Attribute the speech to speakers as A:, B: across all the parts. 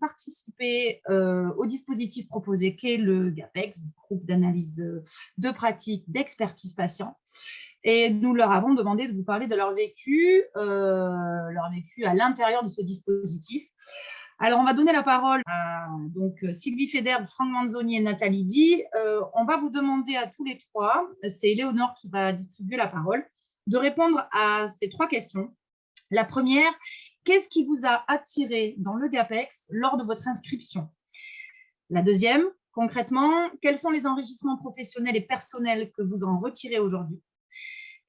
A: participer au dispositif proposé qu'est le GAPEX, groupe d'analyse de pratique d'expertise patient. Et nous leur avons demandé de vous parler de leur vécu à l'intérieur de ce dispositif. Alors, on va donner la parole à Sylvie Feder, Franck Manzoni et Nathalie Di. On va vous demander à tous les trois, c'est Éléonore qui va distribuer la parole, de répondre à ces trois questions. La première, qu'est-ce qui vous a attiré dans le GAPEX lors de votre inscription? La deuxième, concrètement, quels sont les enrichissements professionnels et personnels que vous en retirez aujourd'hui?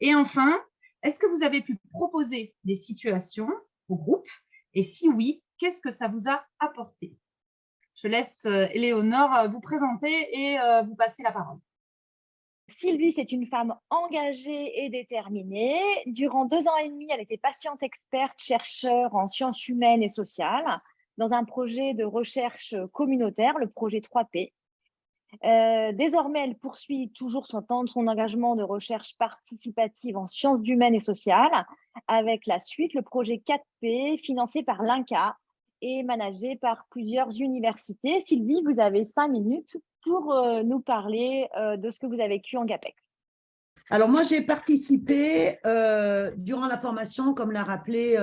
A: Et enfin, est-ce que vous avez pu proposer des situations au groupe? Et si oui, qu'est-ce que ça vous a apporté? Je laisse Éléonore vous présenter et vous passer la parole.
B: Sylvie, c'est une femme engagée et déterminée. Durant 2 ans et demi, elle était patiente experte, chercheur en sciences humaines et sociales, dans un projet de recherche communautaire, le projet 3P. Désormais, elle poursuit toujours son engagement de recherche participative en sciences humaines et sociales, avec la suite, le projet 4P, financé par l'INCa et managé par plusieurs universités. Sylvie, vous avez 5 minutes pour nous parler de ce que vous avez vécu en GAPEX.
C: Alors, moi, j'ai participé durant la formation, comme l'a rappelé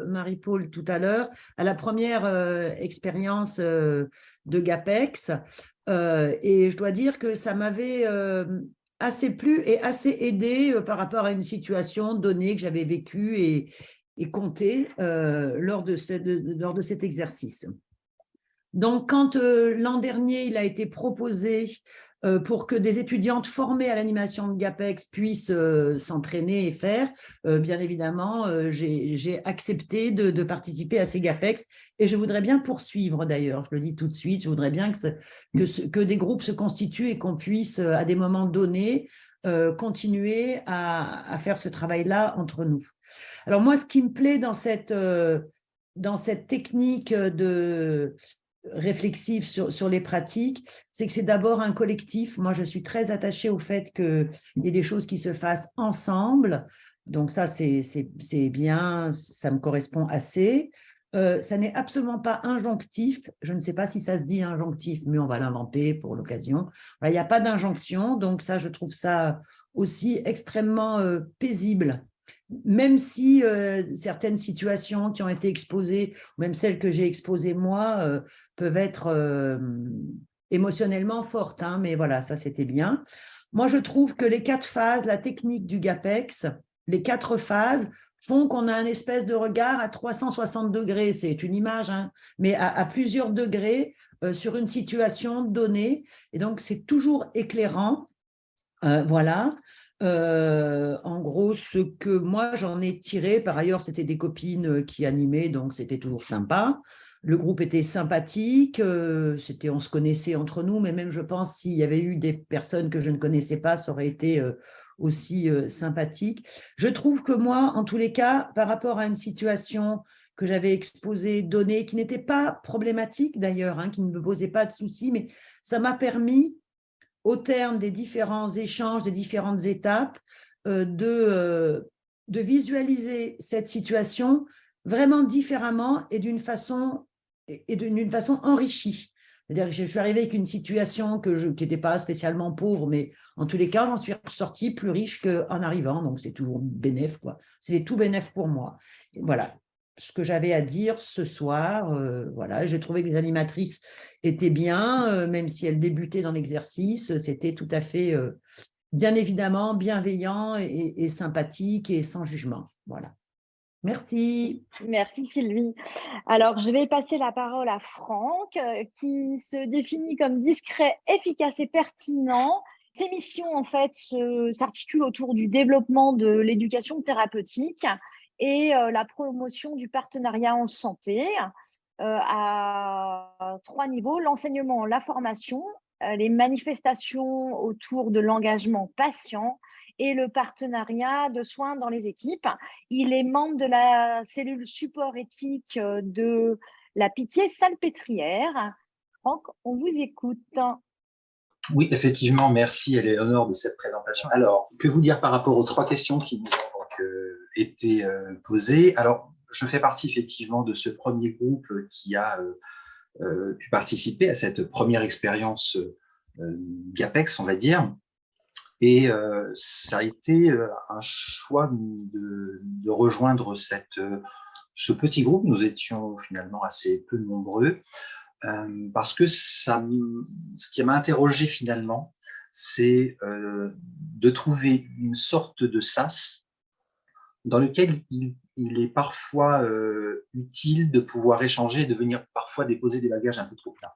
C: Marie-Paul tout à l'heure, à la première expérience de GAPEX. Et je dois dire que ça m'avait assez plu et assez aidé par rapport à une situation donnée que j'avais vécue et comptée lors de cet exercice. Donc, quand l'an dernier, il a été proposé pour que des étudiantes formées à l'animation de GAPEX puissent s'entraîner et faire, bien évidemment, j'ai accepté de participer à ces GAPEX et je voudrais bien poursuivre d'ailleurs, je le dis tout de suite, je voudrais bien que des groupes se constituent et qu'on puisse, à des moments donnés, continuer à faire ce travail-là entre nous. Alors moi, ce qui me plaît dans cette technique réflexive sur les pratiques, c'est que c'est d'abord un collectif. Moi, je suis très attachée au fait qu'il y ait des choses qui se fassent ensemble. Donc ça, c'est bien, ça me correspond assez. Ça n'est absolument pas injonctif. Je ne sais pas si ça se dit injonctif, mais on va l'inventer pour l'occasion. Il n'y a pas d'injonction, donc ça, je trouve ça aussi extrêmement paisible. Même si certaines situations qui ont été exposées, même celles que j'ai exposées moi, peuvent être émotionnellement fortes, hein, mais voilà, ça c'était bien. Moi, je trouve que les 4 phases, la technique du GAPEX, les 4 phases font qu'on a un espèce de regard à 360 degrés, c'est une image, hein, mais à plusieurs degrés sur une situation donnée, et donc c'est toujours éclairant, voilà. En gros, ce que moi j'en ai tiré, par ailleurs, c'était des copines qui animaient, donc c'était toujours sympa. Le groupe était sympathique, on se connaissait entre nous, mais même je pense s'il y avait eu des personnes que je ne connaissais pas, ça aurait été aussi sympathique. Je trouve que moi, en tous les cas, par rapport à une situation que j'avais exposée, donnée, qui n'était pas problématique d'ailleurs, hein, qui ne me posait pas de soucis, mais ça m'a permis, au terme des différents échanges, des différentes étapes, de visualiser cette situation vraiment différemment et d'une façon enrichie. C'est-à-dire que je suis arrivée avec une situation qui n'était pas spécialement pauvre, mais en tous les cas, j'en suis ressortie plus riche qu'en arrivant. Donc, c'est toujours bénéf, quoi. C'était tout bénéf pour moi. Et voilà ce que j'avais à dire ce soir. Voilà, j'ai trouvé que les animatrices étaient bien, même si elles débutaient dans l'exercice. C'était tout à fait, bien évidemment, bienveillant et sympathique et sans jugement. Voilà. Merci.
B: Merci Sylvie. Alors, je vais passer la parole à Franck, qui se définit comme discret, efficace et pertinent. Ses missions, en fait, s'articulent autour du développement de l'éducation thérapeutique et la promotion du partenariat en santé à 3 niveaux: l'enseignement, la formation, les manifestations autour de l'engagement patient et le partenariat de soins dans les équipes. Il est membre de la cellule support éthique de la Pitié-Salpêtrière. Franck, on vous écoute.
D: Oui, effectivement, merci Éléonore de cette présentation. Alors, que vous dire par rapport aux 3 questions qui nous ont donc, été posées? Alors, je fais partie effectivement de ce premier groupe qui a pu participer à cette première expérience GAPEX, on va dire. Et ça a été un choix de rejoindre ce petit groupe. Nous étions finalement assez peu nombreux, parce que ce qui m'a interrogé finalement, c'est de trouver une sorte de sas dans lequel il est parfois utile de pouvoir échanger et de venir parfois déposer des bagages un peu trop pleins.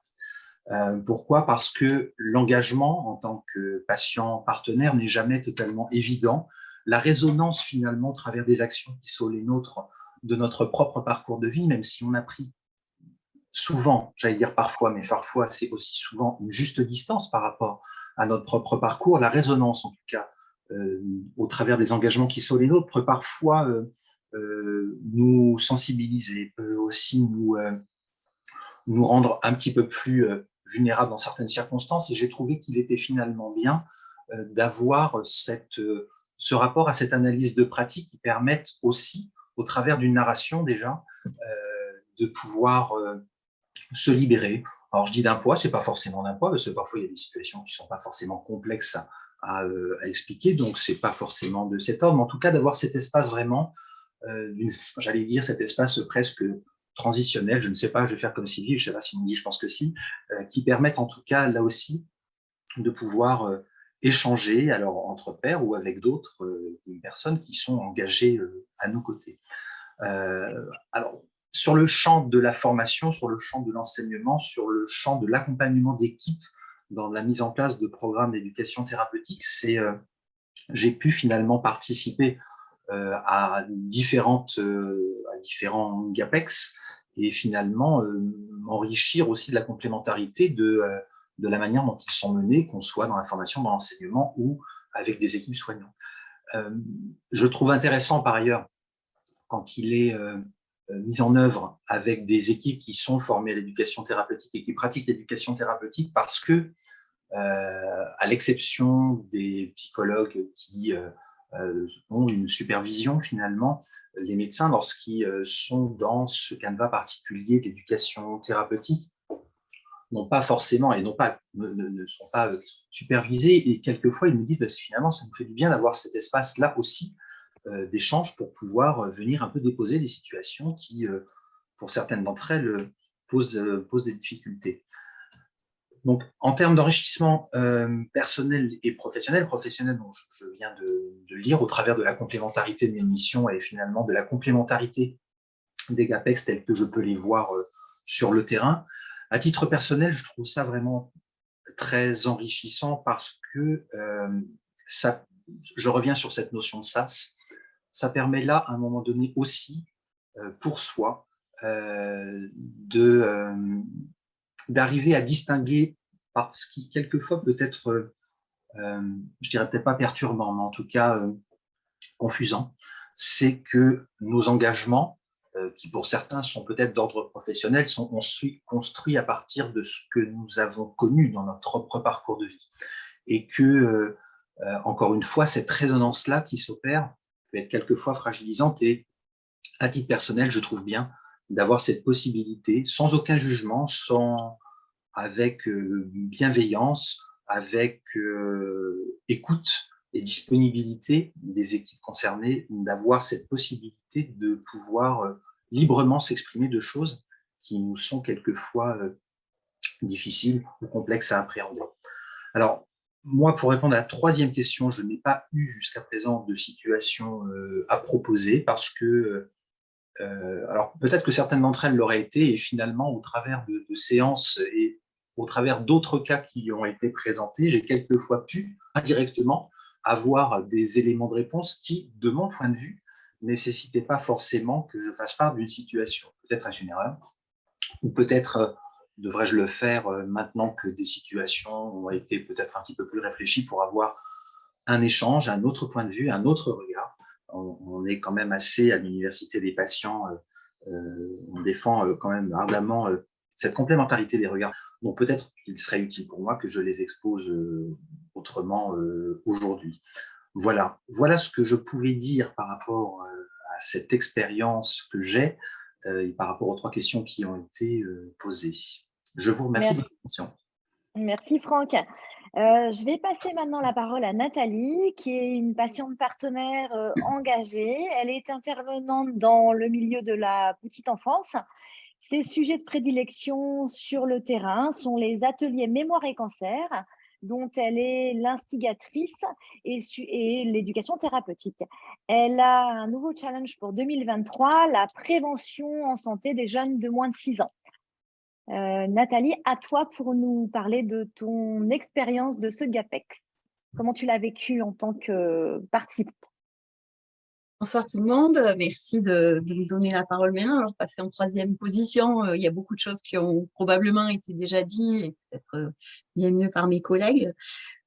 D: Pourquoi? Parce que l'engagement en tant que patient partenaire n'est jamais totalement évident. La résonance finalement au travers des actions qui sont les nôtres de notre propre parcours de vie, même si on a pris souvent, j'allais dire parfois, mais parfois c'est aussi souvent une juste distance par rapport à notre propre parcours, la résonance en tout cas au travers des engagements qui sont les nôtres peut parfois nous sensibiliser, peut aussi nous rendre un petit peu plus vulnérables dans certaines circonstances, et j'ai trouvé qu'il était finalement bien d'avoir ce rapport à cette analyse de pratique qui permette aussi, au travers d'une narration déjà, de pouvoir se libérer. Alors je dis d'un poids, c'est pas forcément d'un poids, parce que parfois il y a des situations qui sont pas forcément complexes à expliquer, donc c'est pas forcément de cet ordre, mais en tout cas d'avoir cet espace vraiment, j'allais dire cet espace presque transitionnel, je ne sais pas, je vais faire comme Sylvie, je ne sais pas si on dit, je pense que si, qui permettent en tout cas là aussi de pouvoir échanger, alors entre pairs ou avec d'autres personnes qui sont engagées à nos côtés. Alors, sur le champ de la formation, sur le champ de l'enseignement, sur le champ de l'accompagnement d'équipes dans la mise en place de programmes d'éducation thérapeutique, j'ai pu finalement participer à différents GAPEX et finalement m'enrichir aussi de la complémentarité de la manière dont ils sont menés, qu'on soit dans la formation, dans l'enseignement ou avec des équipes soignantes. Je trouve intéressant par ailleurs quand il est mis en œuvre avec des équipes qui sont formées à l'éducation thérapeutique et qui pratiquent l'éducation thérapeutique, parce que, à l'exception des psychologues qui ont une supervision finalement, les médecins, lorsqu'ils sont dans ce canevas particulier d'éducation thérapeutique, n'ont pas forcément et ne sont pas supervisés, et quelquefois ils me disent finalement ça nous fait du bien d'avoir cet espace-là aussi d'échange pour pouvoir venir un peu déposer des situations qui, pour certaines d'entre elles, posent des difficultés. Donc, en termes d'enrichissement personnel et professionnel, donc je viens de lire au travers de la complémentarité de mes missions et finalement de la complémentarité des GAPEX tels que je peux les voir sur le terrain. À titre personnel, je trouve ça vraiment très enrichissant parce que je reviens sur cette notion de sas. Ça permet là, à un moment donné aussi, pour soi, d'arriver à distinguer par ce qui, quelquefois, peut être, je dirais peut-être pas perturbant, mais en tout cas confusant, c'est que nos engagements, qui pour certains sont peut-être d'ordre professionnel, sont construits à partir de ce que nous avons connu dans notre propre parcours de vie. Et que, encore une fois, cette résonance-là qui s'opère peut être quelquefois fragilisante, et à titre personnel, je trouve bien d'avoir cette possibilité, sans aucun jugement, avec bienveillance, avec écoute et disponibilité des équipes concernées, d'avoir cette possibilité de pouvoir librement s'exprimer de choses qui nous sont quelquefois difficiles ou complexes à appréhender. Alors, moi, pour répondre à la troisième question, je n'ai pas eu jusqu'à présent de situation à proposer, parce que alors peut-être que certaines d'entre elles l'auraient été, et finalement, au travers de séances et au travers d'autres cas qui ont été présentés, j'ai quelquefois pu indirectement avoir des éléments de réponse qui, de mon point de vue, nécessitaient pas forcément que je fasse part d'une situation. Peut-être est-ce une erreur, ou peut-être devrais-je le faire maintenant que des situations ont été peut-être un petit peu plus réfléchies, pour avoir un échange, un autre point de vue, un autre regard. On est quand même assez à l'université des patients, on défend quand même ardemment cette complémentarité des regards. Donc peut-être qu'il serait utile pour moi que je les expose autrement aujourd'hui. Voilà ce que je pouvais dire par rapport à cette expérience que j'ai et par rapport aux trois questions qui ont été posées. Je vous remercie de votre attention.
B: Merci Franck. Je vais passer maintenant la parole à Nathalie, qui est une patiente partenaire engagée. Elle est intervenante dans le milieu de la petite enfance. Ses sujets de prédilection sur le terrain sont les ateliers mémoire et cancer, dont elle est l'instigatrice, et l'éducation thérapeutique. Elle a un nouveau challenge pour 2023, la prévention en santé des jeunes de moins de 6 ans. Nathalie, à toi pour nous parler de ton expérience de ce GAPEX. Comment tu l'as vécu en tant que participante?
E: Bonsoir tout le monde, merci de me donner la parole maintenant. Alors, passer en 3e position, il y a beaucoup de choses qui ont probablement été déjà dites et peut-être bien mieux par mes collègues.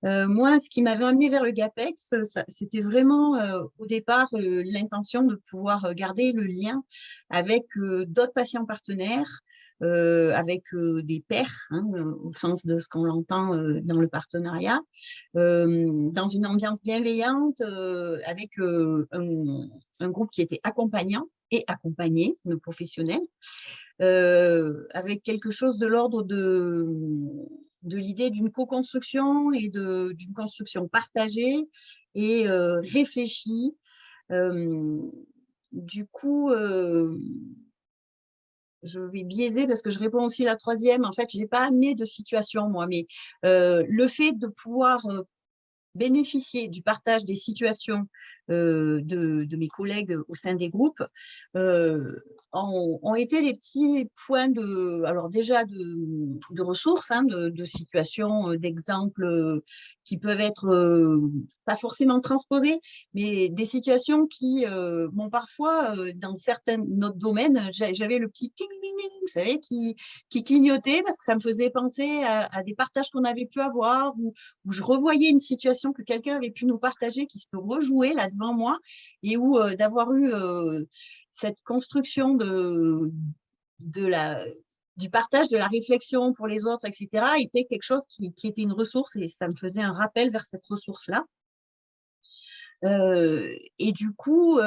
E: Moi, ce qui m'avait amené vers le GAPEX, c'était vraiment au départ l'intention de pouvoir garder le lien avec d'autres patients partenaires, avec des pairs, hein, au sens de ce qu'on l'entend dans le partenariat, dans une ambiance bienveillante, avec un groupe qui était accompagnant et accompagné, nos professionnels, avec quelque chose de l'ordre de l'idée d'une co-construction et d'une construction partagée et réfléchie. Du coup, je vais biaiser parce que je réponds aussi à la 3e. En fait, je n'ai pas amené de situation, moi, mais le fait de pouvoir bénéficier du partage des situations de mes collègues au sein des groupes ont été les petits points alors déjà de ressources, hein, de situations, d'exemples qui peuvent être pas forcément transposées, mais des situations qui m'ont parfois, dans certains autres domaines, j'avais le petit ting, ting, ting, vous savez, qui clignotait parce que ça me faisait penser à des partages qu'on avait pu avoir, où je revoyais une situation que quelqu'un avait pu nous partager qui se rejouait là devant moi, et où d'avoir eu cette construction du partage, de la réflexion pour les autres, etc., était quelque chose qui était une ressource, et ça me faisait un rappel vers cette ressource-là. Et du coup,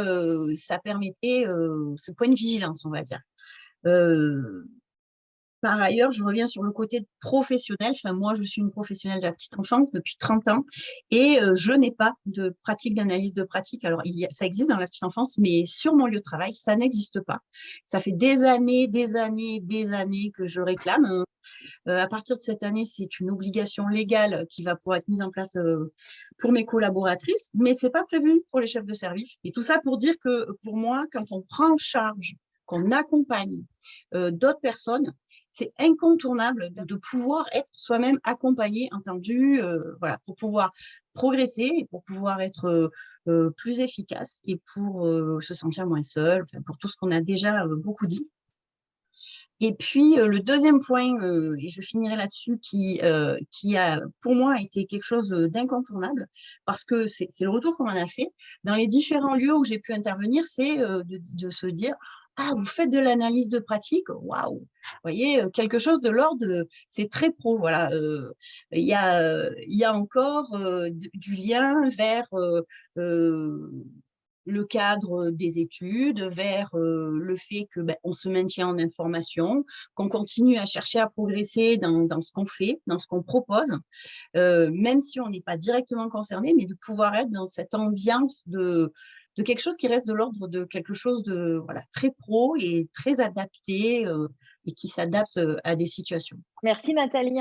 E: ça permettait ce point de vigilance, on va dire. Par ailleurs, je reviens sur le côté professionnel. Enfin, moi, je suis une professionnelle de la petite enfance depuis 30 ans et je n'ai pas de pratique d'analyse de pratique. Alors, ça existe dans la petite enfance, mais sur mon lieu de travail, ça n'existe pas. Ça fait des années que je réclame. À partir de cette année, c'est une obligation légale qui va pouvoir être mise en place pour mes collaboratrices, mais ce n'est pas prévu pour les chefs de service. Et tout ça pour dire que pour moi, quand on prend en charge, qu'on accompagne d'autres personnes, c'est incontournable de pouvoir être soi-même accompagné, entendu, voilà, pour pouvoir progresser et pour pouvoir être plus efficace et pour se sentir moins seul, pour tout ce qu'on a déjà beaucoup dit. Et puis, le deuxième point, et je finirai là-dessus, qui a, pour moi, été quelque chose d'incontournable, parce que c'est le retour qu'on en a fait. Dans les différents lieux où j'ai pu intervenir, c'est de se dire « Ah, vous faites de l'analyse de pratique, waouh !» Vous voyez, quelque chose de l'ordre, c'est très pro. Voilà, il y a encore du lien vers le cadre des études, vers le fait que on se maintient en information, qu'on continue à chercher à progresser dans ce qu'on fait, dans ce qu'on propose, même si on n'est pas directement concerné, mais de pouvoir être dans cette ambiance de quelque chose qui reste de l'ordre de quelque chose de très pro et très adapté et qui s'adapte à des situations.
B: Merci Nathalie.